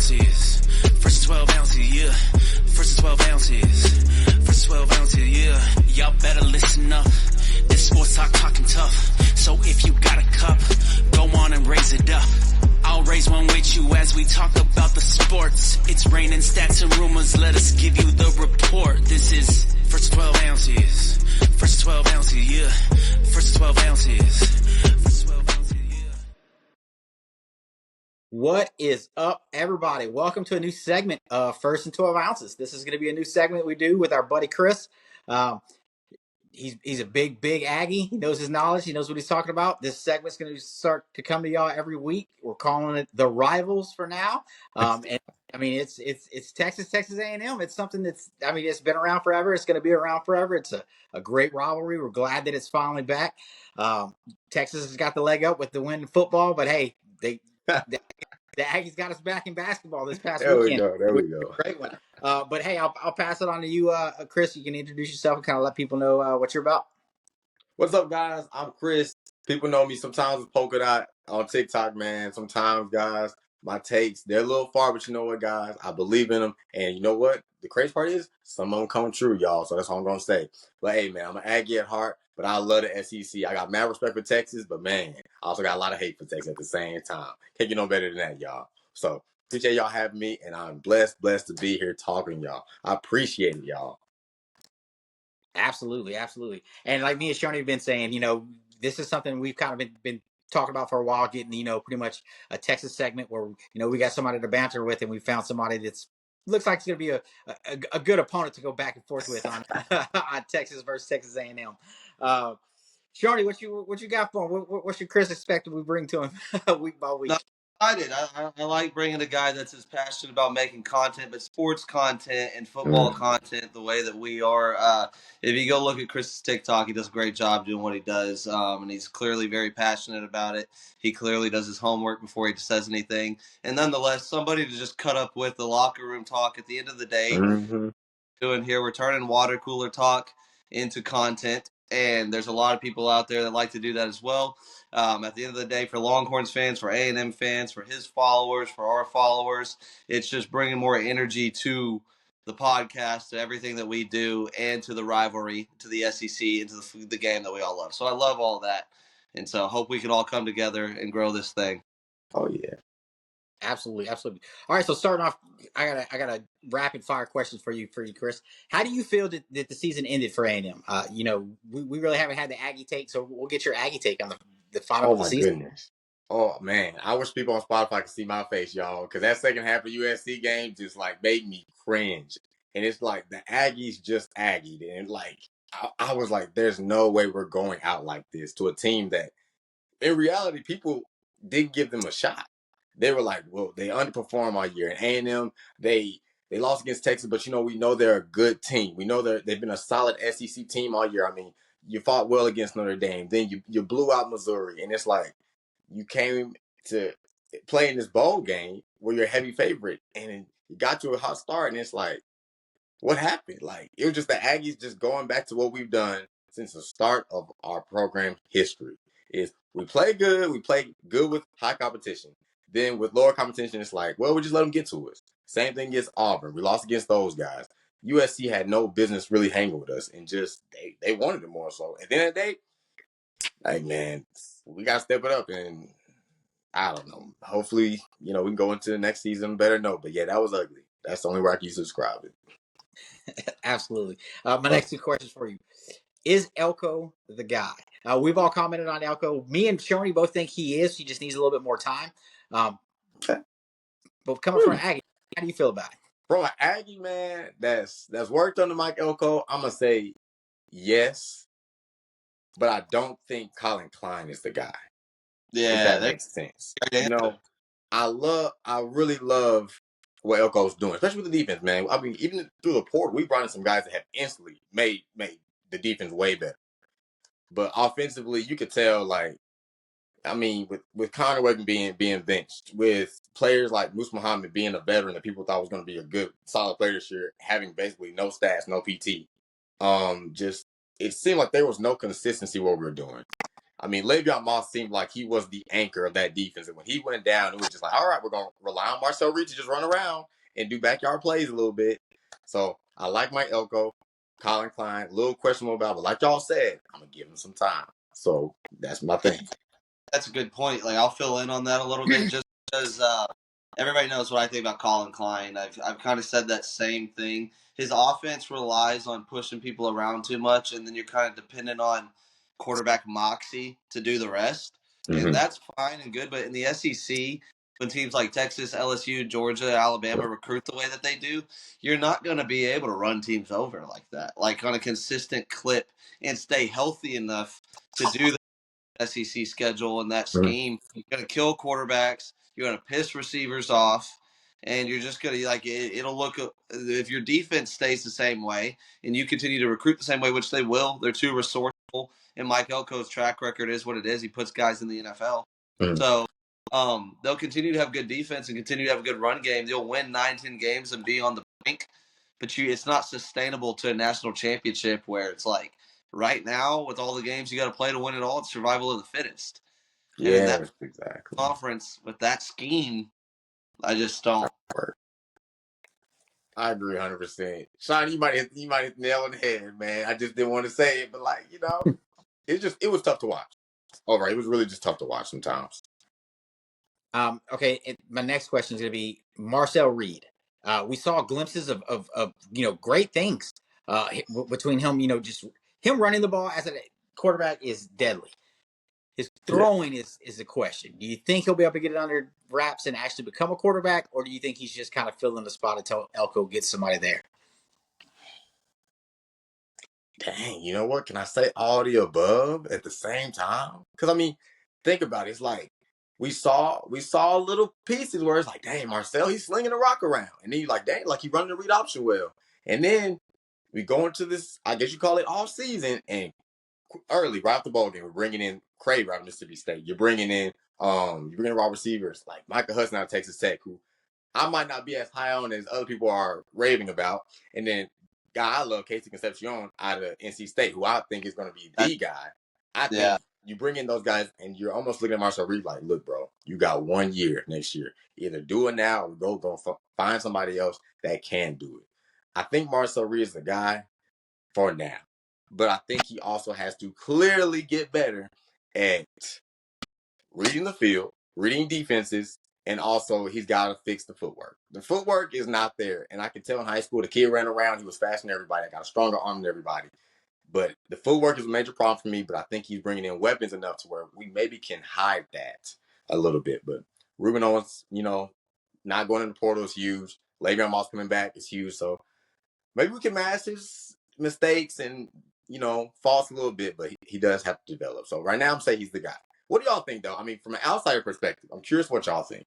ounces. First 12 ounces, yeah. First 12 ounces. First 12 ounces, yeah. Y'all better listen up. This sports talking tough. So if you got a cup, go on and raise it up. I'll raise one with you as we talk about the sports. It's raining stats and rumors. Let us give you the report. This is First 12 ounces. First 12 ounces, yeah. First 12 ounces. First 12 ounces, yeah. What is up, everybody? Welcome to a new segment of First and 12 Ounces. This is going to be a new segment we do with our buddy Chris. He's a big Aggie. He knows his knowledge. He knows what he's talking about. This segment's going to start to come to y'all every week. We're calling it the Rivals for now. And I mean, it's Texas A&M. It's something it's been around forever. It's going to be around forever. It's a great rivalry. We're glad that it's finally back. Texas has got the leg up with the win in football, but hey, the Aggies got us back in basketball this past weekend. There we go. Great one. But hey, I'll pass it on to you, Chris. You can introduce yourself and kind of let people know what you're about. What's up, guys? I'm Chris. People know me sometimes with Polka Dot on TikTok, man. Sometimes, guys, my takes, they're a little far, but you know what, guys? I believe in them. And you know what? The crazy part is some of them come true, y'all. So that's all I'm going to say. But hey, man, I'm an Aggie at heart, but I love the SEC. I got mad respect for Texas, but man, I also got a lot of hate for Texas at the same time. Can't get no better than that, y'all. So appreciate y'all having me, and I'm blessed to be here talking, y'all. I appreciate it, y'all. Absolutely. And like me and Shoney have been saying, this is something we've kind of been talking about for a while, getting, pretty much a Texas segment where, we got somebody to banter with, and we found somebody that's looks like it's going to be a good opponent to go back and forth with on on Texas versus Texas A&M. Shoney, what you got for him? What should Chris expect we bring to him week by week? No, I like bringing a guy that's as passionate about making content, but sports content and football content the way that we are. If you go look at Chris's TikTok, he does a great job doing what he does, and he's clearly very passionate about it. He clearly does his homework before he says anything. And nonetheless, somebody to just cut up with the locker room talk at the end of the day. Doing here, we're turning water cooler talk into content. And there's a lot of people out there that like to do that as well. At the end of the day, for Longhorns fans, for A&M fans, for his followers, for our followers, it's just bringing more energy to the podcast, to everything that we do, and to the rivalry, to the SEC, and to the game that we all love. So I love all that. And so I hope we can all come together and grow this thing. Oh, yeah. Absolutely. All right, so starting off, I got a rapid fire questions for you, Chris. How do you feel that the season ended for A&M? We really haven't had the Aggie take, so we'll get your Aggie take on the final of the season. Goodness. Oh man, I wish people on Spotify could see my face, y'all, because that second half of USC game just made me cringe. And it's like the Aggies just Aggied, and I was like, there's no way we're going out like this to a team that, in reality, people didn't give them a shot. They were like, well, they underperformed all year. And A&M, they lost against Texas, but we know they're a good team. We know they've been a solid SEC team all year. I mean, you fought well against Notre Dame. Then you blew out Missouri. And it's like you came to play in this bowl game where you're a heavy favorite. And you got to a hot start. And it's like, what happened? It was just the Aggies just going back to what we've done since the start of our program history. Is we play good with high competition. Then with lower competition, it's like, well, we just let them get to us. Same thing against Auburn. We lost against those guys. USC had no business really hanging with us, and just they wanted it more so. At the end of the day, like, man, we got to step it up, and I don't know. Hopefully, we can go into the next season better note. But yeah, that was ugly. That's the only way I can describe it. Absolutely. My next two questions for you. Is Elko the guy? We've all commented on Elko. Me and Shoney both think he is. He just needs a little bit more time. But coming from Aggie, how do you feel about it? From an Aggie, man, that's worked under Mike Elko, I'm going to say yes. But I don't think Colin Klein is the guy. Yeah, that makes sense. I really love what Elko's doing, especially with the defense, man. I mean, even through the portal, we brought in some guys that have instantly made the defense way better. But offensively, you could tell, with Connor Wegman being benched, with players like Moose Muhammad being a veteran that people thought was going to be a good, solid player this year, having basically no stats, no PT, it seemed like there was no consistency what we were doing. I mean, Le'Veon Moss seemed like he was the anchor of that defense. And when he went down, it was just like, all right, we're going to rely on Marcel Reed to just run around and do backyard plays a little bit. So I like Mike Elko, Colin Klein, a little questionable about, but like y'all said, I'm going to give him some time. So that's my thing. That's a good point. Like, I'll fill in on that a little bit just because everybody knows what I think about Colin Klein. I've kind of said that same thing. His offense relies on pushing people around too much, and then you're kind of dependent on quarterback moxie to do the rest. And that's fine and good. But in the SEC, when teams like Texas, LSU, Georgia, Alabama recruit the way that they do, you're not going to be able to run teams over like that, like on a consistent clip, and stay healthy enough to do that. SEC schedule and that scheme. You're going to kill quarterbacks. You're going to piss receivers off. And you're just going to, like, it'll look, if your defense stays the same way and you continue to recruit the same way, which they will, they're too resourceful. And Mike Elko's track record is what it is. He puts guys in the NFL. So they'll continue to have good defense and continue to have a good run game. They'll win 9-10 games and be on the brink. But it's not sustainable to a national championship where it's like, right now, with all the games you got to play to win it all, it's survival of the fittest. And in that exactly. conference with that scheme, I just don't. I agree 100%. Sean, you might hit the nail on the head, man. I just didn't want to say it, but like, it was tough to watch. All right, it was really just tough to watch sometimes. Okay, my next question is going to be Marcel Reed. We saw glimpses of great things between him. Just him running the ball as a quarterback is deadly. His throwing is a question. Do you think he'll be able to get it under wraps and actually become a quarterback, or do you think he's just kind of filling the spot until Elko gets somebody there? Dang, you know what? Can I say all the above at the same time? Because I mean, think about it. It's like we saw little pieces where it's like, dang, Marcel, he's slinging the rock around, and then you're like, dang, like he running the read option well, and then we go into this, I guess you call it off season, and early, right off the ball game, we're bringing in Craig out of Mississippi State. You're bringing in wide receivers like Micah Hudson out of Texas Tech, who I might not be as high on as other people are raving about. And then guy I love, Casey Concepcion out of NC State, who I think is going to be the guy. I think you bring in those guys, and you're almost looking at Marcel Reed like, look, bro, you got 1 year next year. Either do it now or go find somebody else that can do it. I think Marcel Reed is the guy for now. But I think he also has to clearly get better at reading the field, reading defenses, and also he's got to fix the footwork. The footwork is not there. And I can tell in high school, the kid ran around, he was faster than everybody. I got a stronger arm than everybody. But the footwork is a major problem for me, but I think he's bringing in weapons enough to where we maybe can hide that a little bit. But Ruben Owens, not going in the portal is huge. Le'Veon Moss coming back is huge. So maybe we can mask his mistakes and false a little bit, but he does have to develop. So right now I'm saying he's the guy. What do y'all think, though? I mean, from an outsider perspective, I'm curious what y'all think.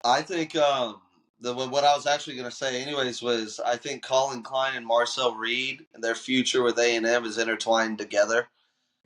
I think what I was actually going to say anyways was I think Colin Klein and Marcel Reed and their future with A&M is intertwined together.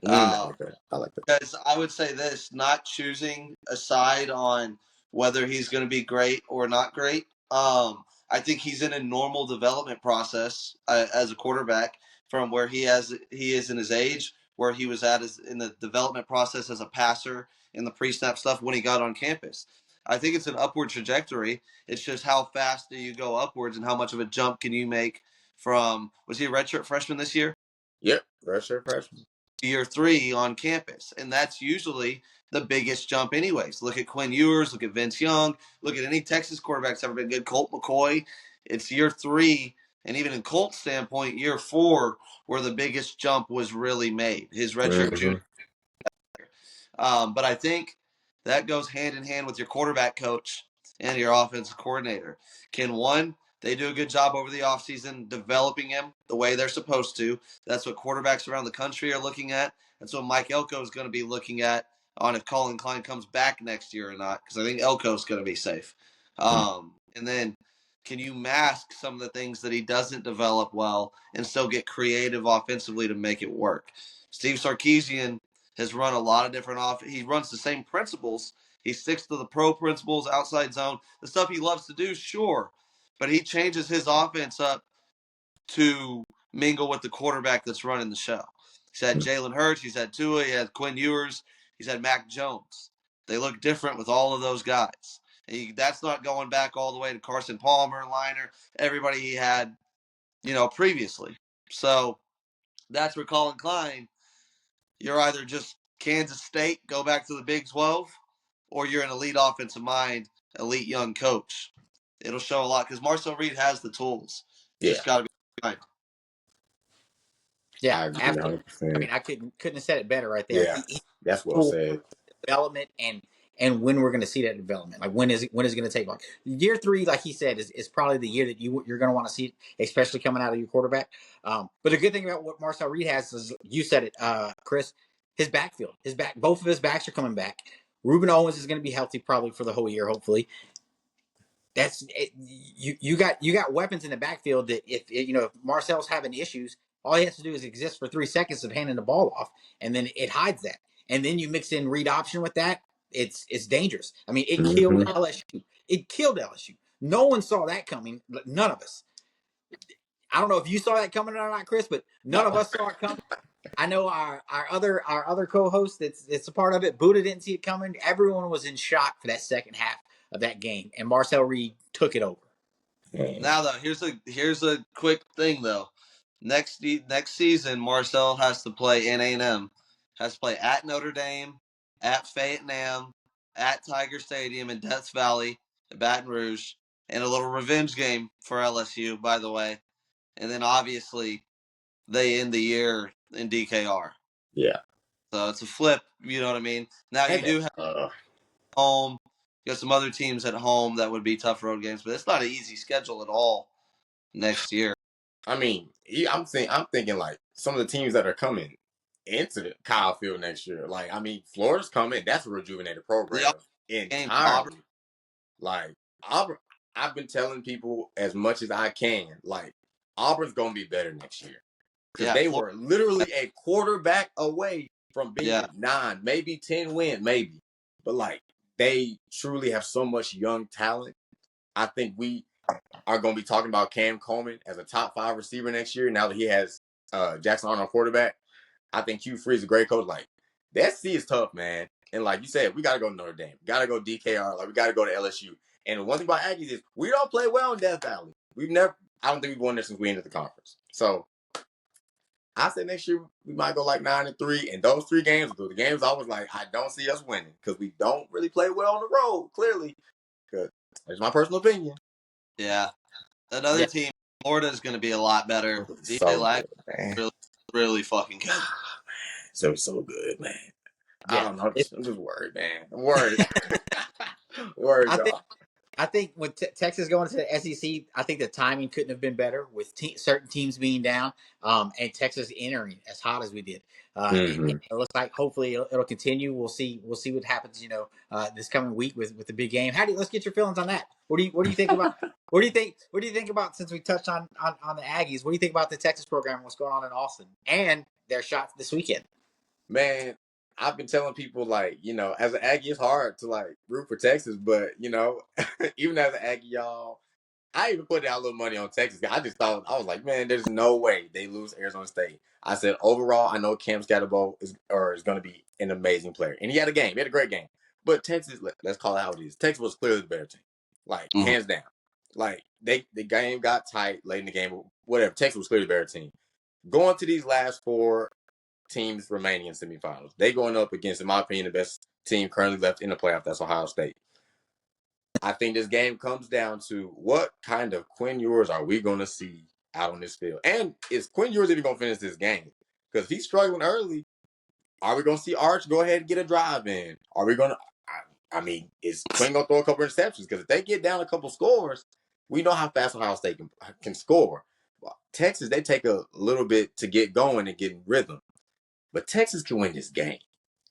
I like that. Because I would say this, not choosing a side on whether he's going to be great or not great. I think he's in a normal development process as a quarterback from where he is in his age, where he was at in the development process as a passer in the pre-snap stuff when he got on campus. I think it's an upward trajectory. It's just how fast do you go upwards and how much of a jump can you make from, was he a redshirt freshman this year? Yep, redshirt freshman. Year 3 on campus. And that's usually the biggest jump anyways. Look at Quinn Ewers, look at Vince Young, look at any Texas quarterback's ever been good. Colt McCoy. It's year 3, and even in Colt's standpoint, year 4, where the biggest jump was really made. His redshirt junior. But I think that goes hand in hand with your quarterback coach and your offensive coordinator. They do a good job over the offseason developing him the way they're supposed to. That's what quarterbacks around the country are looking at. That's what Mike Elko is going to be looking at on if Colin Klein comes back next year or not, because I think Elko is going to be safe. And then can you mask some of the things that he doesn't develop well and still get creative offensively to make it work? Steve Sarkisian has run a lot of different he runs the same principles. He sticks to the pro principles, outside zone, the stuff he loves to do, sure. But he changes his offense up to mingle with the quarterback that's running the show. He's had Jalen Hurts. He's had Tua. He had Quinn Ewers. He's had Mac Jones. They look different with all of those guys. That's not going back all the way to Carson Palmer, Liner, everybody he had, previously. So that's where Colin Klein, you're either just Kansas State, go back to the Big 12, or you're an elite offensive mind, elite young coach. It'll show a lot because Marcel Reed has the tools. Yeah. Just got to be right. Yeah, I agree absolutely. 100%. I mean, I couldn't have said it better right there. Yeah, that's well said. Development and when we're going to see that development, like when is it going to take? Like year 3, like he said, is probably the year that you're going to want to see it, especially coming out of your quarterback. But the good thing about what Marcel Reed has is, you said it, Chris, his backfield, both of his backs are coming back. Reuben Owens is going to be healthy probably for the whole year, hopefully. That's it, you got weapons in the backfield that if Marcel's having issues, all he has to do is exist for 3 seconds of handing the ball off, and then it hides that. And then you mix in read option with that, it's dangerous. I mean, it killed LSU. It killed LSU. No one saw that coming. None of us. I don't know if you saw that coming or not, Chris, but none of us saw it coming. I know our other co-host that's a part of it, Buddha, didn't see it coming. Everyone was in shock for that second half of that game, and Marcel Reed took it over. Now though, here's a quick thing though. Next season, Marcel has to play in A&M, has to play at Notre Dame, at Fayette-Nam, at Tiger Stadium in Death Valley, Baton Rouge, and a little revenge game for LSU, by the way. And then obviously they end the year in DKR. Yeah. So it's a flip, you know what I mean? Now you do have home. You got some other teams at home that would be tough road games, but it's not an easy schedule at all next year. I mean, I'm thinking like some of the teams that are coming into the Kyle Field next year. Like, I mean, Florida's coming. That's a rejuvenated program entirely. Like Auburn, I've been telling people as much as I can. Like, Auburn's gonna be better next year because they were literally a quarterback away from being 9, maybe 10 win, maybe. But like, they truly have so much young talent. I think we are going to be talking about Cam Coleman as a top 5 receiver next year. Now that he has Jackson Arnold quarterback, I think Hugh Freeze is a great coach. Like, that SC is tough, man. And like you said, we got to go to Notre Dame. Got to go DKR. Like, we got to go to LSU. And one thing about Aggies is we don't play well in Death Valley. I don't think we've won there since we entered the conference. So I say next year we might go like 9-3. And those 3 games, the games I was like, I don't see us winning because we don't really play well on the road, clearly. Because that's my personal opinion. Yeah. Another team, Florida is going to be a lot better. DJ really, really fucking good. So good, man. Yeah. I don't know. I'm just worried, man. I'm worried. I think with Texas going to the SEC, I think the timing couldn't have been better with certain teams being down, and Texas entering as hot as we did. It looks like hopefully it'll continue. We'll see what happens. This coming week with the big game. Let's get your feelings on that. What do you think about? What do you think about since we touched on the Aggies? What do you think about the Texas program? What's going on in Austin and their shots this weekend? Man, I've been telling people, like, as an Aggie, it's hard to, like, root for Texas. But, even as an Aggie, y'all, I even put down a little money on Texas. I just thought, I was like, man, there's no way they lose Arizona State. I said, overall, I know Cam Scatterbo is going to be an amazing player. And he had a game. He had a great game. But Texas, let's call it how it is. Texas was clearly the better team. Like, hands down. Like, the game got tight late in the game. Whatever. Texas was clearly the better team. Going to these last 4 teams remaining in semifinals. They going up against, in my opinion, the best team currently left in the playoff. That's Ohio State. I think this game comes down to what kind of Quinn Ewers are we going to see out on this field? And is Quinn Ewers even going to finish this game? Because if he's struggling early, are we going to see Arch go ahead and get a drive in? Are we going to I mean, is Quinn going to throw a couple interceptions? Because if they get down a couple scores, we know how fast Ohio State can score. Texas, they take a little bit to get going and get in rhythm. But Texas can win this game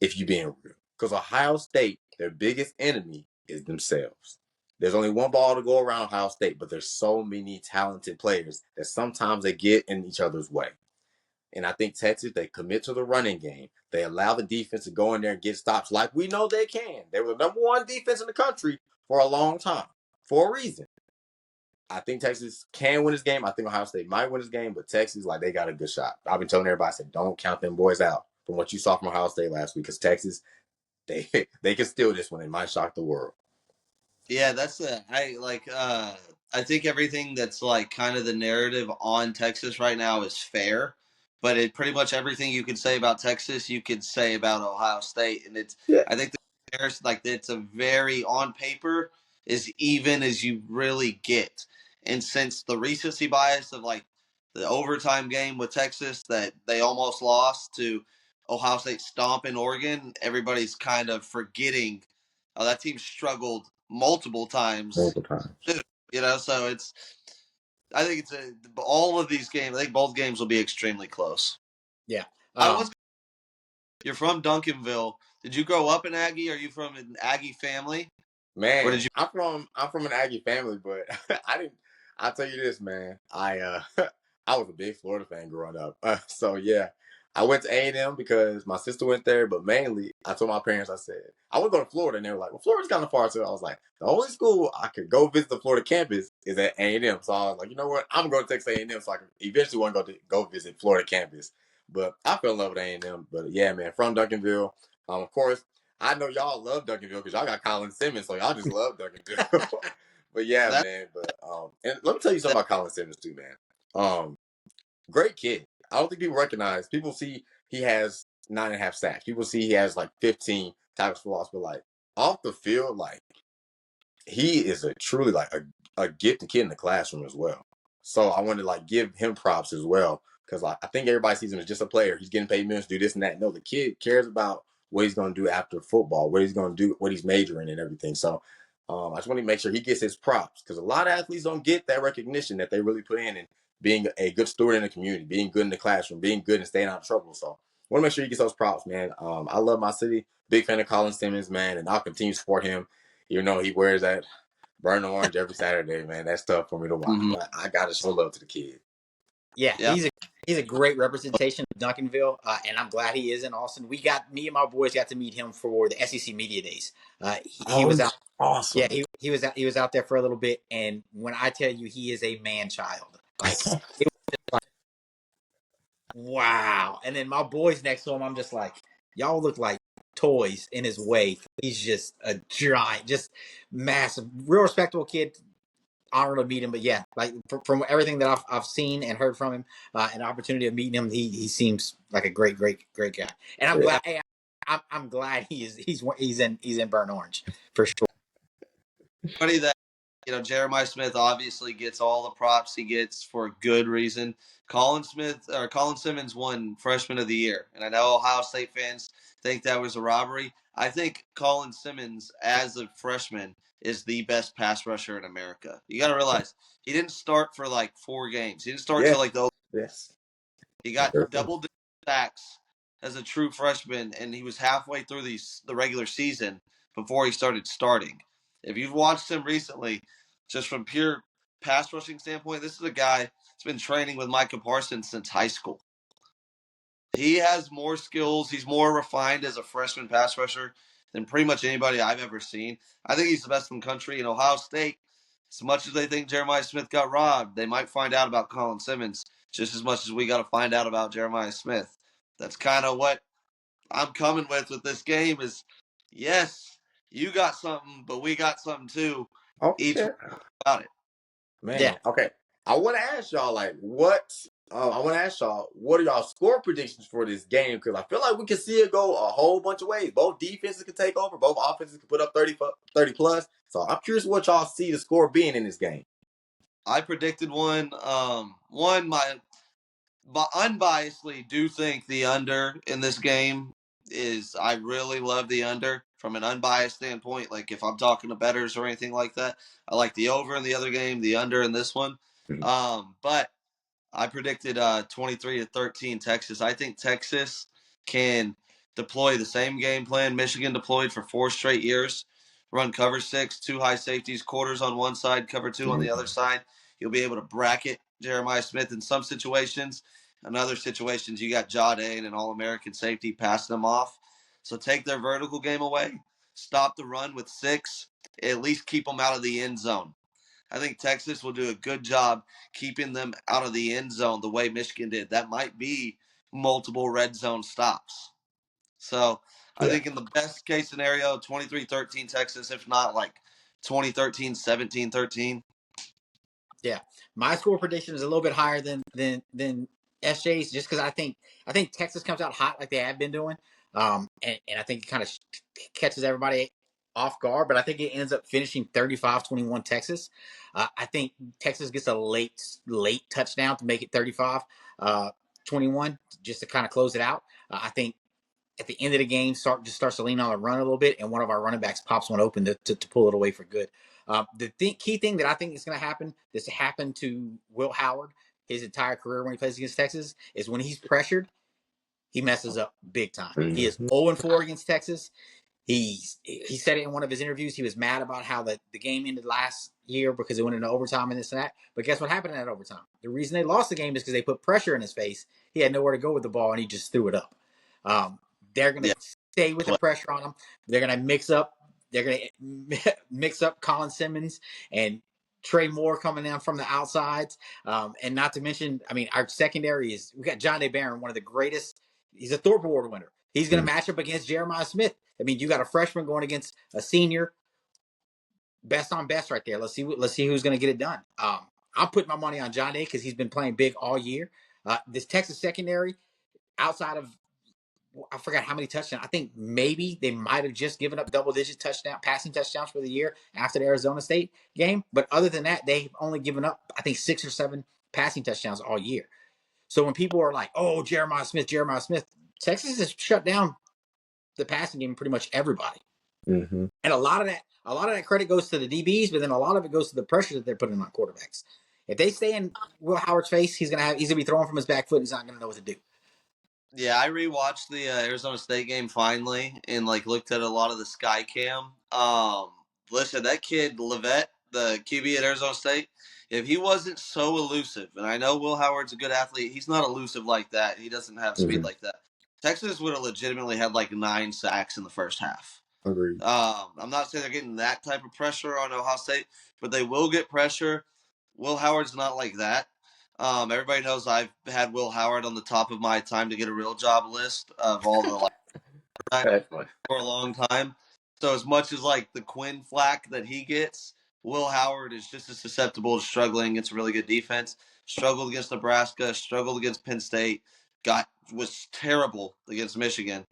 if you're being real. Because Ohio State, their biggest enemy is themselves. There's only one ball to go around Ohio State, but there's so many talented players that sometimes they get in each other's way. And I think Texas, they commit to the running game. They allow the defense to go in there and get stops like we know they can. They were the number 1 defense in the country for a long time, for a reason. I think Texas can win this game. I think Ohio State might win this game, but Texas, like, they got a good shot. I've been telling everybody, I said, don't count them boys out from what you saw from Ohio State last week, because Texas, they can steal this one. It might shock the world. Yeah, I think everything that's like kind of the narrative on Texas right now is fair, but it pretty much everything you could say about Texas, you could say about Ohio State, and it's Yeah. I think the comparison, like it's a very on paper as even as you really get, and since the recency bias of like the overtime game with Texas that they almost lost to Ohio State stomping Oregon, everybody's kind of forgetting. Oh, that team struggled multiple times. Multiple times. So it's. I think all of these games. I think both games will be extremely close. Yeah. I was. You're from Duncanville. Did you grow up in Aggie? Are you from an Aggie family? Or did Man, you? I'm from an Aggie family, but I didn't. I'll tell you this, man. I was a big Florida fan growing up. So yeah, I went to A&M because my sister went there, but mainly I told my parents, I said I would go to Florida, and they were like, "Well, Florida's kind of far." So I was like, the only school I could go visit the Florida campus is at A&M. So I was like, you know what? I'm gonna go to Texas A&M so I can eventually want to go visit Florida campus. But I fell in love with A&M. But yeah, man, from Duncanville. Of course, I know y'all love Duncanville because y'all got Colin Simmons, so y'all just love Duncanville. But yeah, That man. But and let me tell you something about Colin Simmons too, man. Great kid. I don't think people recognize. People see he has 9.5 sacks. People see he has like 15 tackles for loss, but like off the field, like he is a truly like a gifted kid in the classroom as well. So I want to like give him props as well because like I think everybody sees him as just a player. He's getting paid millions to do this and that. No, the kid cares about what he's going to do after football, what he's going to do, what he's majoring in, and everything. So I just want to make sure he gets his props because a lot of athletes don't get that recognition that they really put in and being a good steward in the community, being good in the classroom, being good and staying out of trouble. So I want to make sure he gets those props, man. I love my city. Big fan of Colin Simmons, man, and I'll continue to support him. You know, he wears that burn orange every Saturday, man. That's tough for me to watch. mm-hmm. But I gotta show love to the kid. Yeah, Yeah. he's a great representation of Duncanville, and I'm glad he is in Austin. Me and my boys got to meet him for the SEC Media Days. He was out. Yeah, Awesome. he was out there for a little bit, and when I tell you he is a man child, like it was just like wow. And then my boys next to him, I'm just like, y'all look like toys in his way. He's just a giant, just massive, real respectable kid. Honor to meet him, but yeah, like from everything that I've seen and heard from him, an opportunity of meeting him, he seems like a great guy, and I'm glad. Hey, I'm glad he's in Burnt Orange for sure. Funny that Jeremiah Smith obviously gets all the props he gets for good reason. Colin Simmons won Freshman of the Year, and I know Ohio State fans think that was a robbery. I think Colin Simmons, as a freshman, is the best pass rusher in America. You got to realize he didn't start for like 4 games. He didn't start Yeah. till like the. Yes. He got double sacks as a true freshman, and he was halfway through the regular season before he started starting. If you've watched him recently, just from pure pass rushing standpoint, this is a guy that's been training with Micah Parsons since high school. He has more skills. He's more refined as a freshman pass rusher than pretty much anybody I've ever seen. I think he's the best in the country. In Ohio State, as much as they think Jeremiah Smith got robbed, they might find out about Colin Simmons just as much as we got to find out about Jeremiah Smith. That's kind of what I'm coming with this game is, yes, you got something, but we got something too. Each Okay. about it. Man. Yeah. Okay. I want to ask y'all like what are y'all score predictions for this game? Because I feel like we can see it go a whole bunch of ways. Both defenses can take over. Both offenses can put up 30 plus. So I'm curious what y'all see the score being in this game. I predicted one. But unbiasedly do think the under in this game is I really love the under from an unbiased standpoint. Like if I'm talking to bettors or anything like that, I like the over in the other game, the under in this one. But I predicted 23-13 Texas. I think Texas can deploy the same game plan Michigan deployed for 4 straight years. Run cover 6, 2 high safeties, quarters on one side, cover 2 on the other side. You'll be able to bracket Jeremiah Smith in some situations. In other situations, you got Jade, an All-American safety, passing them off. So take their vertical game away. Stop the run with 6. At least keep them out of the end zone. I think Texas will do a good job keeping them out of the end zone the way Michigan did. That might be multiple red zone stops. So I think in the best case scenario, 23-13 Texas, if not like 2013, 17-13. Yeah, my score prediction is a little bit higher than SJ's, just because I think Texas comes out hot like they have been doing, and I think it kind of catches everybody off guard. But I think it ends up finishing 35-21 Texas. I think Texas gets a late touchdown to make it 35-21, just to kind of close it out. I think at the end of the game, starts to lean on the run a little bit, and one of our running backs pops one open to pull it away for good. Key thing that I think is going to happen, this happened to Will Howard his entire career when he plays against Texas, is when he's pressured, he messes up big time. He is Mm-hmm. 0-4 against Texas. He said it in one of his interviews. He was mad about how the game ended last year because it went into overtime and this and that. But guess what happened in that overtime? The reason they lost the game is because they put pressure in his face. He had nowhere to go with the ball, and he just threw it up. They're going to stay with the pressure on him. They're going to mix up. They're going to mix up Colin Simmons and Trey Moore coming down from the outsides. And not to mention, I mean, our secondary is, we got John Day Barron, one of the greatest. He's a Thorpe Award winner. He's going to match up against Jeremiah Smith. I mean, you got a freshman going against a senior. Best on best right there. Let's see who's going to get it done. I'm putting my money on John Day because he's been playing big all year. This Texas secondary, outside of, I forgot how many touchdowns. I think maybe they might have just given up double-digit passing touchdowns for the year after the Arizona State game. But other than that, they've only given up, I think, 6 or 7 passing touchdowns all year. So when people are like, "Oh, Jeremiah Smith," Texas has shut down the passing game pretty much everybody. Mm-hmm. And a lot of that credit goes to the DBs, but then a lot of it goes to the pressure that they're putting on quarterbacks. If they stay in Will Howard's face, he's gonna be throwing from his back foot. And he's not gonna know what to do. Yeah, I rewatched the Arizona State game finally and like looked at a lot of the Sky Cam. Listen, that kid Levet, the QB at Arizona State, if he wasn't so elusive, and I know Will Howard's a good athlete, he's not elusive like that. He doesn't have speed like that. Texas would have legitimately had like 9 sacks in the first half. Agreed. I'm not saying they're getting that type of pressure on Ohio State, but they will get pressure. Will Howard's not like that. Everybody knows I've had Will Howard on the top of my time to get a real job list of all the That's funny. for a long time. So as much as like the Quinn flack that he gets, Will Howard is just as susceptible to struggling against a really good defense. Struggled against Nebraska, struggled against Penn State, was terrible against Michigan.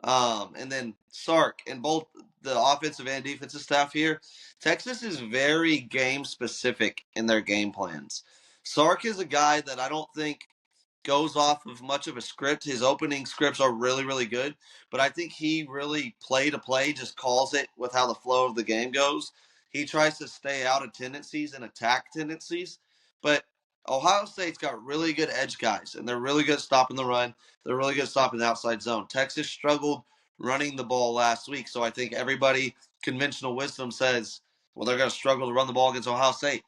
And then Sark and both the offensive and defensive staff here, Texas is very game specific in their game plans. Sark is a guy that I don't think goes off of much of a script. His opening scripts are really, really good, but I think he really play to play just calls it with how the flow of the game goes. He tries to stay out of tendencies and attack tendencies, but Ohio State's got really good edge guys, and they're really good at stopping the run. They're really good at stopping the outside zone. Texas struggled running the ball last week, so I think everybody, conventional wisdom says, well, they're going to struggle to run the ball against Ohio State.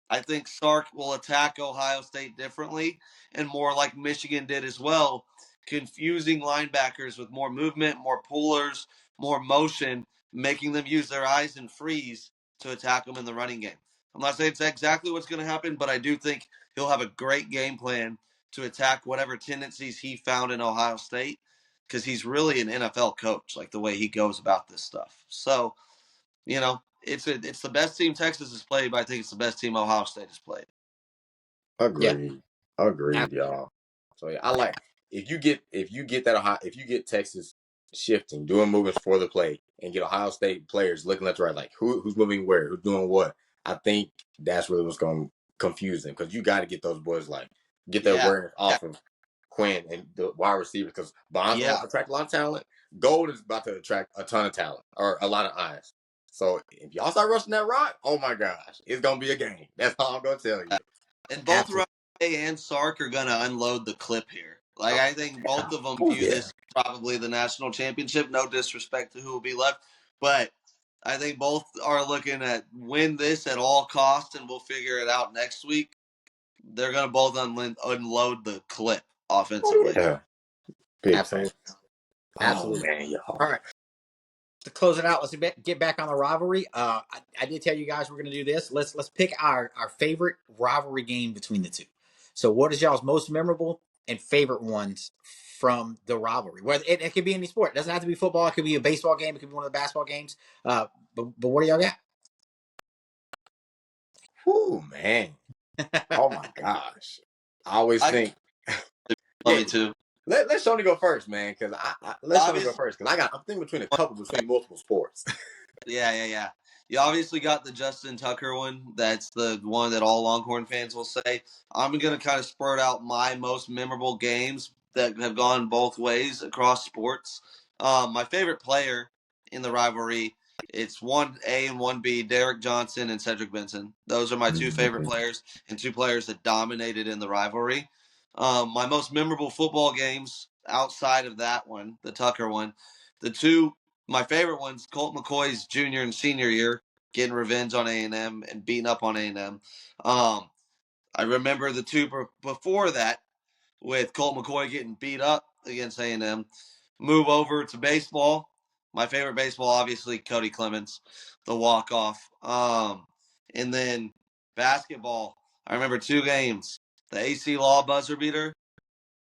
I think Sark will attack Ohio State differently and more like Michigan did as well, confusing linebackers with more movement, more pullers, more motion, making them use their eyes and freeze to attack them in the running game. I'm not saying it's exactly what's going to happen, but I do think he'll have a great game plan to attack whatever tendencies he found in Ohio State because he's really an NFL coach, like the way he goes about this stuff. So, it's the best team Texas has played, but I think it's the best team Ohio State has played. Agreed. Yeah. Agreed, y'all. So yeah, I like if you get Texas shifting, doing movements for the play, and get Ohio State players looking left to right, like who's moving where, who's doing what. I think that's really what's going to confuse them because you got to get those boys get their awareness off of Quinn and the wide receivers because Bonds will attract a lot of talent. Gold is about to attract a ton of talent or a lot of eyes. So if y'all start rushing that rock, oh my gosh, it's gonna be a game. That's all I'm gonna tell you. And both Ray and Sark are gonna unload the clip here. Like I think both of them view this probably the national championship. No disrespect to who will be left, but I think both are looking at win this at all costs, and we'll figure it out next week. They're gonna both unload the clip offensively. Yeah, absolutely. Absolutely. Oh, man, y'all. All right. To close it out, let's get back on the rivalry. I did tell you guys we're going to do this. Let's pick our favorite rivalry game between the two. So, what is y'all's most memorable and favorite ones from the rivalry? Whether it could be any sport. It doesn't have to be football. It could be a baseball game. It could be one of the basketball games. But what do y'all got? Whew, man. Oh my gosh. I always think. Love Yeah, me too. let Shoney go first, man. Because let Shoney go Obviously, first. Because I'm thinking between multiple sports. yeah. You obviously got the Justin Tucker one. That's the one that all Longhorn fans will say. I'm going to kind of spurt out my most memorable games that have gone both ways across sports. My favorite player in the rivalry, it's 1A and 1B, Derek Johnson and Cedric Benson. Those are my two favorite players and two players that dominated in the rivalry. My most memorable football games outside of that one, the Tucker one, my favorite one's Colt McCoy's junior and senior year, getting revenge on A&M and beating up on A&M. I remember the two before that with Colt McCoy getting beat up against A&M. Move over to baseball. My favorite baseball, obviously, Cody Clemens, the walk-off. And then basketball. I remember two games. The AC Law buzzer beater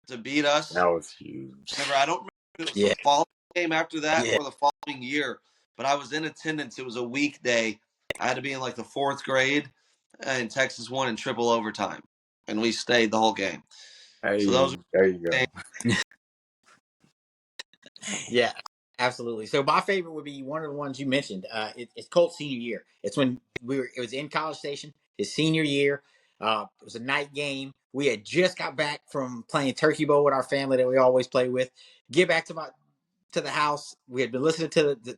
to beat us. That was huge. I don't remember if it was the following game after that or the following year, but I was in attendance. It was a weekday. I had to be in like the fourth grade, and Texas won in triple overtime, and we stayed the whole game. Hey, So those there you go. Yeah, absolutely. So my favorite would be one of the ones you mentioned. It's Colt's senior year. It's when it was in College Station, his senior year. It was a night game. We had just got back from playing Turkey Bowl with our family that we always play with. Get back to the house. We had been listening to the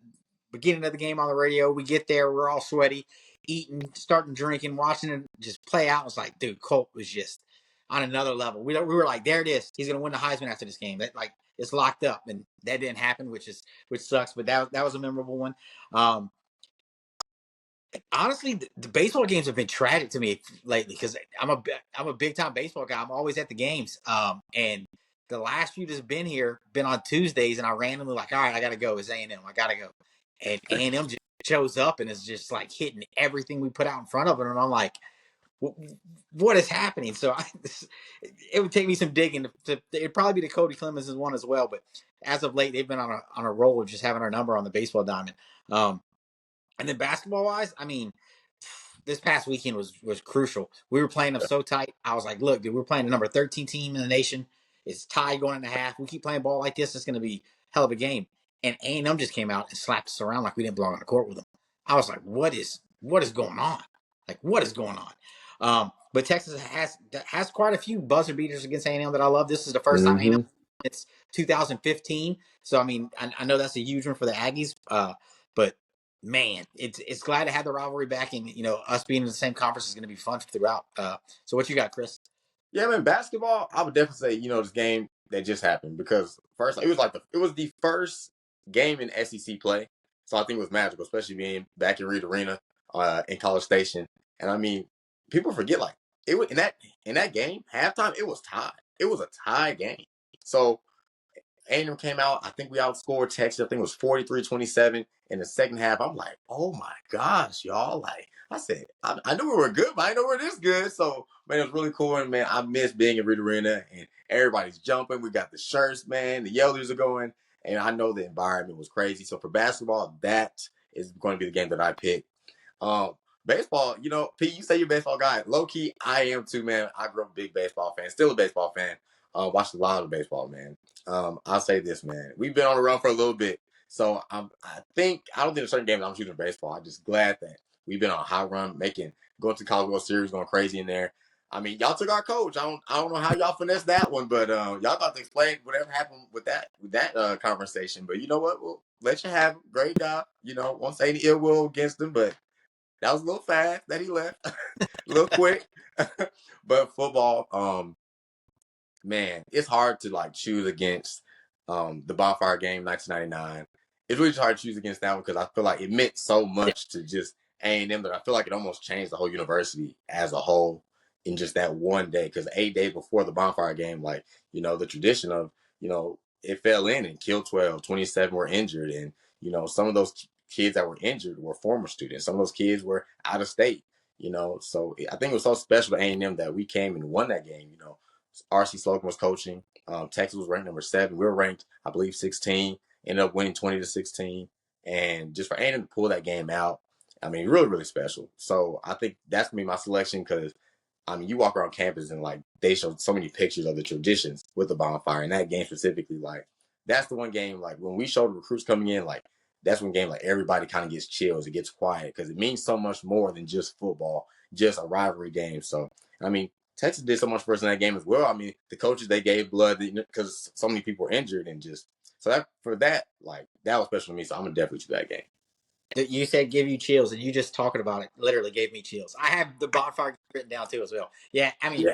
beginning of the game on the radio. We get there, we're all sweaty, eating, starting drinking, watching it just play out. It was like, dude, Colt was just on another level. We were like, there it is. He's gonna win the Heisman after this game. That like it's locked up, and that didn't happen, which sucks. But that was a memorable one. Honestly, the baseball games have been tragic to me lately because I'm a big time baseball guy. I'm always at the games. And the last few that's been here been on Tuesdays, and I randomly like, all right, I gotta go. It's A&M. I gotta go, and A&M just shows up and is just like hitting everything we put out in front of it, and I'm like, what is happening? So it would take me some digging it'd probably be the Cody Clemens one as well. But as of late, they've been on a roll of just having our number on the baseball diamond. And then basketball wise, I mean, this past weekend was crucial. We were playing them so tight. I was like, look, dude, we're playing the number 13 team in the nation. It's tied going into half. We keep playing ball like this, it's going to be a hell of a game. And A&M just came out and slapped us around like we didn't belong on the court with them. I was like, what is going on? Like, what is going on? But Texas has quite a few buzzer beaters against A&M that I love. This is the first time A&M it's 2015. So, I mean, I know that's a huge one for the Aggies. But man, it's glad to have the rivalry back, and us being in the same conference is going to be fun throughout. So what you got, Chris? Yeah, man, basketball, I would definitely say, this game that just happened because first it was the first game in SEC play. So I think it was magical, especially being back in Reed Arena, in College Station. And I mean, people forget like it was in that game, halftime, it was tied. It was a tie game. So A&M came out. I think we outscored Texas. I think it was 43-27 in the second half. I'm like, oh my gosh, y'all. Like I said, I knew we were good, but I didn't know we were this good. So, man, it was really cool. And, man, I miss being in Reed Arena and everybody's jumping. We got the shirts, man. The yellers are going. And I know the environment was crazy. So, for basketball, that is going to be the game that I pick. Baseball, Pete, you say you're a baseball guy. Low-key, I am too, man. I grew up a big baseball fan. Still a baseball fan. Watched a lot of baseball, man. I'll say this, man. We've been on the run for a little bit. So I don't think there's certain games I'm choosing baseball. I'm just glad that we've been on a high run, going to College World Series, going crazy in there. I mean, y'all took our coach. I don't know how y'all finessed that one, but y'all got to explain whatever happened with that conversation. But you know what? We'll let you have it. Great job. Won't say any ill will against him, but that was a little fast that he left. A little quick. But football, man, it's hard to like choose against the Bonfire game 1999. It's really hard to choose against that one because I feel like it meant so much to just A&M that I feel like it almost changed the whole university as a whole in just that one day. Because 8 days before the Bonfire game, like, the tradition of, it fell in and killed 12, 27 were injured. And, some of those kids that were injured were former students. Some of those kids were out of state, so I think it was so special to A&M that we came and won that game, R.C. Slocum was coaching. Texas was ranked number 7. We were ranked, I believe, 16. Ended up winning 20-16. And just for A&M to pull that game out, I mean, really, really special. So I think that's going to be my selection because, I mean, you walk around campus and, like, they show so many pictures of the traditions with the bonfire. And that game specifically, like, that's the one game, like, when we showed recruits coming in, like, that's one game, like, everybody kind of gets chills. It gets quiet because it means so much more than just football, just a rivalry game. So, I mean, Texas did so much for us in that game as well. I mean, the coaches, they gave blood because so many people were injured and just so that for that, like that was special to me. So I'm gonna definitely choose that game. You said give you chills, and you just talking about it literally gave me chills. I have the bonfire written down too as well. Yeah, I mean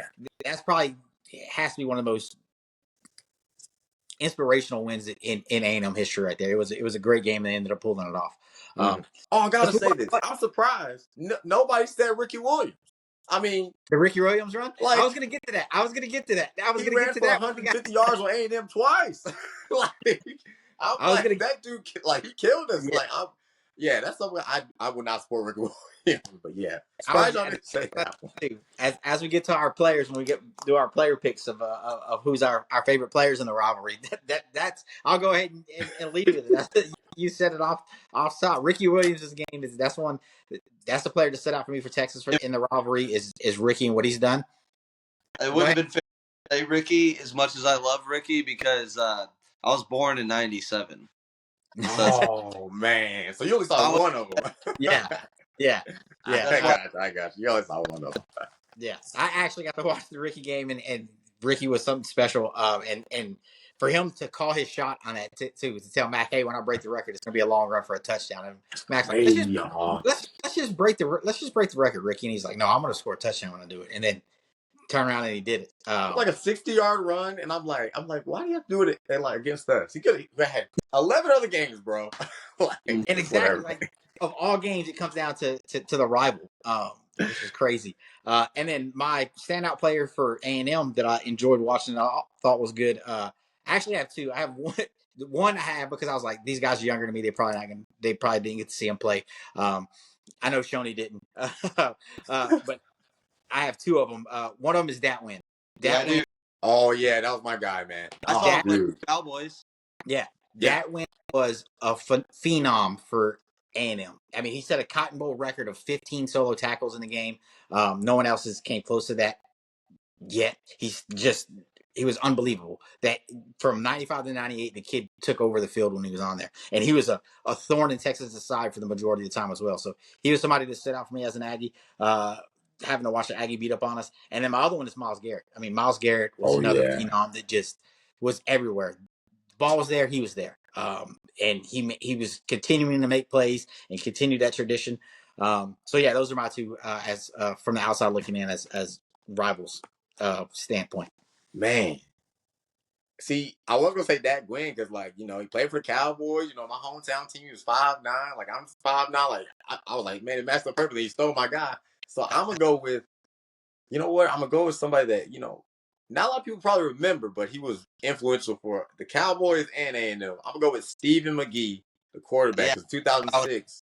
that's probably has to be one of the most inspirational wins in A&M history right there. It was a great game. And they ended up pulling it off. Oh, I gotta say this. I'm surprised. Nobody said Ricky Williams. I mean, the Ricky Williams run. Like, I was gonna get to that. He ran for 150 yards on A&M twice. Like, that dude, like, he killed us. Yeah. Like, that's something I would not support Ricky Williams. But yeah, surprised y'all didn't say that one. As we get to our players, when we do our player picks of who's our favorite players in the rivalry, that's I'll go ahead and leave it. You set it off top. Ricky Williams' game that's the player to set out for me for Texas in the rivalry is Ricky and what he's done. It would have been fair to say Ricky as much as I love Ricky because I was born in '97. Oh man! So you only saw one of them. Yeah. I got you. You only saw one of them. Yeah, I actually got to watch the Ricky game, and Ricky was something special. And for him to call his shot on that too, to tell Mac, hey, when I break the record, it's gonna be a long run for a touchdown. And Mac's like, let's just break the record, Ricky. And he's like, no, I'm gonna score a touchdown when I do it. And then turn around and he did it. Like a 60-yard run, and I'm like, why do you have to do it against us? He could have had 11 other games, bro. And exactly, like of all games, it comes down to the rival, which is crazy. And then my standout player for A&M that I enjoyed watching, I thought was good. I actually have two. I have one. One I have because I was like, these guys are younger than me. They probably didn't get to see him play. I know Shoney didn't, but I have two of them. One of them is Datwin. Oh yeah, that was my guy, man. I saw him play for Cowboys. Yeah. Datwin was a phenom for A&M. I mean, he set a Cotton Bowl record of 15 solo tackles in the game. No one else has came close to that yet. He was unbelievable. That from 95 to 98, the kid took over the field when he was on there. And he was a thorn in Texas' side for the majority of the time as well. So he was somebody that stood out for me as an Aggie. Having to watch the Aggie beat up on us. And then my other one is Myles Garrett. I mean, Myles Garrett was another phenom that just was everywhere. The ball was there, he was there. And he was continuing to make plays and continue that tradition. So yeah, those are my two as from the outside looking in as rivals standpoint. Man. See, I was gonna say Dak Gwynn because, like, he played for the Cowboys. My hometown team was 5'9". Like, I'm 5'9". Like, I was like, man, it matched up perfectly. He stole my guy. So I'm gonna go with, I'm gonna go with somebody that not a lot of people probably remember, but he was influential for the Cowboys and A&M. I'm gonna go with Stephen McGee, the quarterback. Because 2006,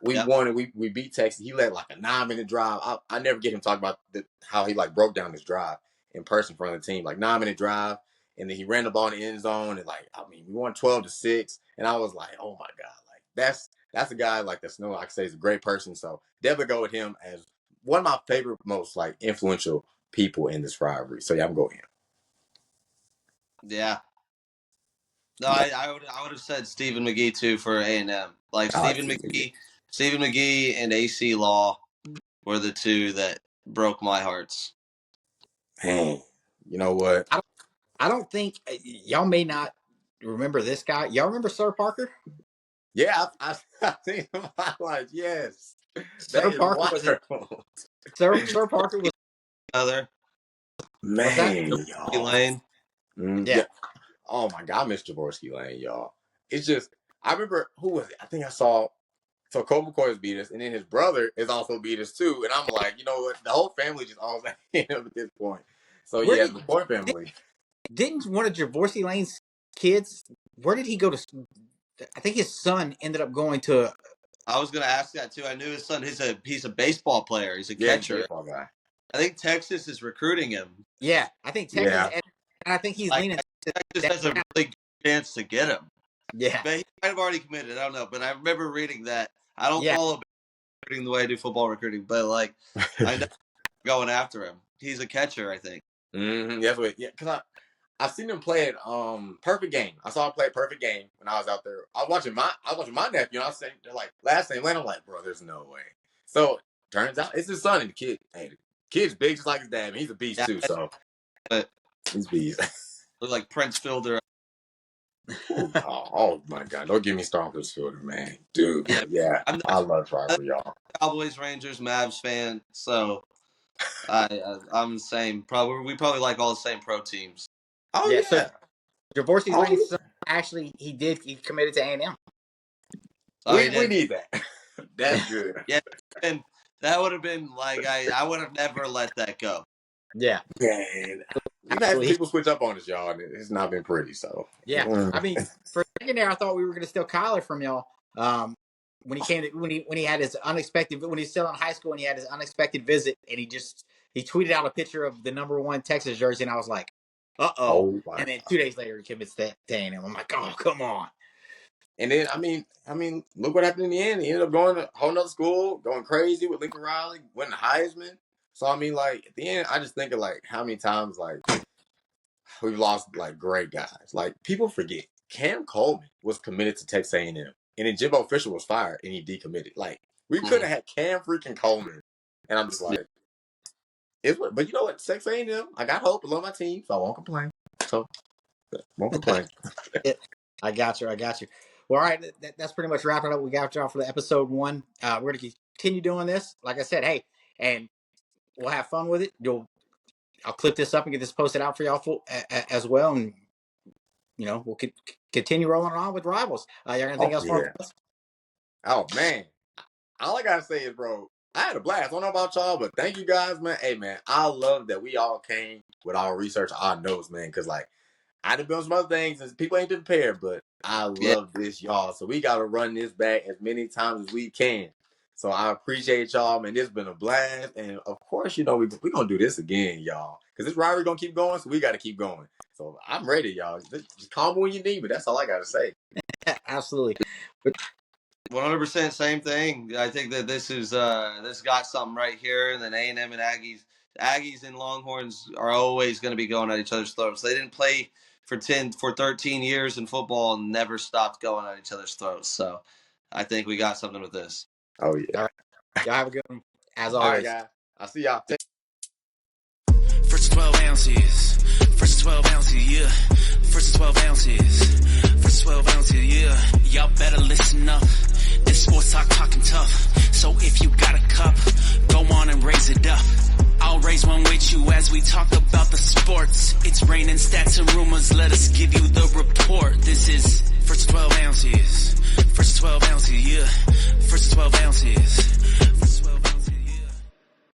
we won and we beat Texas. He led like a 9-minute drive. I never get him talk about how he like broke down his drive in person in front of the team, like 9-minute drive, and then he ran the ball in the end zone and we won 12-6, and I was like, oh my god, like that's a guy like that's I can say he's a great person. So definitely go with him as one of my favorite, most like influential people in this rivalry. So yeah, I'm going him. Yeah. No, I would have said Stephen McGee too for A&M. Like Stephen McGee and AC Law were the two that broke my hearts. Man, you know what? I don't think y'all may not remember this guy. Y'all remember Sir Parker? Yeah, I think him. I'm like, yes. Sir Parker was Sir Parker was other man, y'all. Lane. Yeah. Oh my god, I miss Jaworski Lane, y'all. It's just I remember who was it? I think I saw Colt McCoy has beat us, and then his brother is also beat us too. And I'm like, you know what? The whole family just almost at him at this point. So the McCoy family. Didn't one of Jaworski Lane's kids? Where did he go to? I think his son ended up going to. I was going to ask that too. I knew his son. He's a baseball player. He's a catcher. Baseball guy. I think Texas is recruiting him. Yeah, I think Texas, Yeah. and I think he's Like, leaning. Texas has a really good chance to get him. Yeah, But he might have already committed. I don't know. But I remember reading that. I don't yeah, follow recruiting the way I do football recruiting, but like I know going after him. He's a catcher, I think. That's what. Yeah, because I've seen him play at Perfect Game. I saw him play Perfect Game when I was out there. I was watching my nephew, and I was saying, they're like, last name Lane. I'm like, bro, there's no way. So turns out it's his son and the kid. Hey, the kid's big just like his dad. Man. He's a beast too. So But he's beast. look like Prince Fielder. Oh my God! Don't get me started on this fielder, man. Dude, yeah, I love rivalry, y'all. Cowboys, Rangers, Mavs fan, so I'm the same. We probably like all the same pro teams. Oh yeah. yeah. So Javorski's Oh, Lane's son, actually, he committed to A&M. we need that. That's good. Yeah, and that would have been like I would have never let that go. Yeah, Man, we've had people switch up on us, y'all, and it's not been pretty. So yeah. I mean, for a second there, I thought we were going to steal Kyler from y'all. When he had his unexpected, when he was still in high school and he had his unexpected visit, and he tweeted out a picture of the #1 Texas jersey, and I was like, Oh, wow. And then 2 days later, he commits to A&M. I'm like, oh, come on. And then I mean, look what happened in the end. He ended up going to a whole nother school, going crazy with Lincoln Riley, winning the Heisman. So I mean, like at the end, I just think of like how many times like we've lost like great guys. Like people forget Cam Coleman was committed to Texas A&M, and then Jimbo Fisher was fired and he decommitted. Like we could have had Cam freaking Coleman, and I'm just like, but you know what? Texas A&M, I got hope. I love my team, so I won't complain. So won't complain. I got you. Well, all right, that's pretty much wrapping up. We got y'all for the episode 1. We're going to continue doing this. Like I said, hey, and we'll have fun with it. I'll clip this up and get this posted out for y'all as well. And, we'll continue rolling on with Rivals. You got anything else for us? Oh, man. All I got to say is, bro, I had a blast. I don't know about y'all, but thank you guys, man. Hey, man, I love that we all came with our research, our notes, man, because, like, I done been on some other things and people ain't prepared, but I love this, y'all. So we got to run this back as many times as we can. So I appreciate y'all, man. It's been a blast. And, of course, we're going to do this again, y'all. Because this rivalry going to keep going, so we got to keep going. So I'm ready, y'all. Just call me when you need me. That's all I got to say. Absolutely. 100% same thing. I think that this got something right here. And then A&M and Aggies and Longhorns are always going to be going at each other's throats. They didn't play for 13 years in football and never stopped going at each other's throats. So I think we got something with this. Oh, yeah. All right. Y'all have a good one. As All always. right, guys. I'll see y'all. First 12 ounces. First 12 ounces, yeah. First 12 ounces. First 12 ounces, yeah. Y'all better listen up. This sports talking tough. So if you got a cup, go on and raise it up. I'll raise one with you as we talk about the sports. It's raining stats and rumors. Let us give you the report. This is First 12 ounces. First 12 ounces, yeah. First 12 ounces.